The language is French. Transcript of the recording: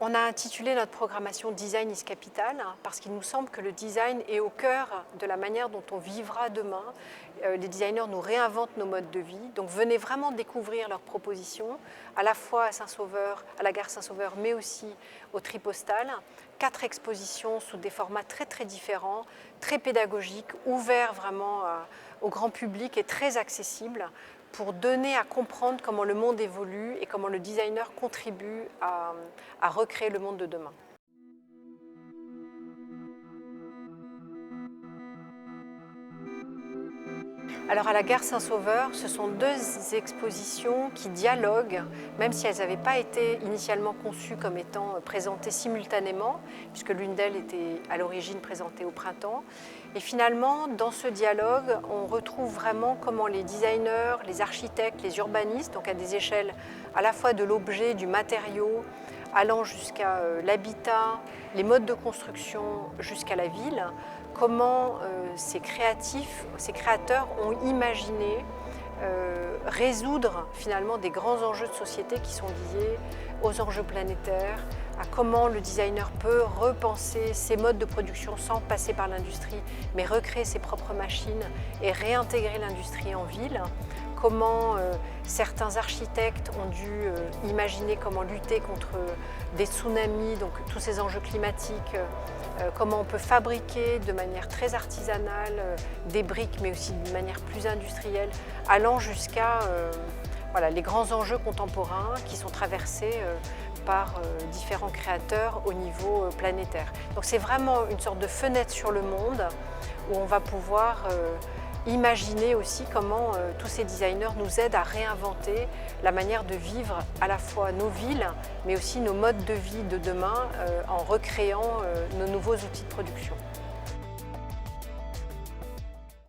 On a intitulé notre programmation Design is Capital parce qu'il nous semble que le design est au cœur de la manière dont on vivra demain. Les designers nous réinventent nos modes de vie, donc venez vraiment découvrir leurs propositions, à la fois à Saint-Sauveur, à la gare Saint-Sauveur, mais aussi au Tripostal. 4 expositions sous des formats très différents, très pédagogiques, ouverts vraiment au grand public et très accessibles, pour donner à comprendre comment le monde évolue et comment le designer contribue à recréer le monde de demain. Alors à la gare Saint-Sauveur, ce sont 2 expositions qui dialoguent, même si elles n'avaient pas été initialement conçues comme étant présentées simultanément, puisque l'une d'elles était à l'origine présentée au printemps. Et finalement, dans ce dialogue, on retrouve vraiment comment les designers, les architectes, les urbanistes, donc à des échelles à la fois de l'objet, du matériau, allant jusqu'à l'habitat, les modes de construction, jusqu'à la ville, comment ces créateurs ont imaginé résoudre finalement des grands enjeux de société qui sont liés aux enjeux planétaires, à comment le designer peut repenser ses modes de production sans passer par l'industrie, mais recréer ses propres machines et réintégrer l'industrie en ville. Comment certains architectes ont dû imaginer comment lutter contre des tsunamis, donc tous ces enjeux climatiques, comment on peut fabriquer de manière très artisanale des briques, mais aussi de manière plus industrielle, allant jusqu'à voilà, les grands enjeux contemporains qui sont traversés par différents créateurs au niveau planétaire. Donc c'est vraiment une sorte de fenêtre sur le monde où on va pouvoir imaginer aussi comment tous ces designers nous aident à réinventer la manière de vivre à la fois nos villes, mais aussi nos modes de vie de demain en recréant nos nouveaux outils de production.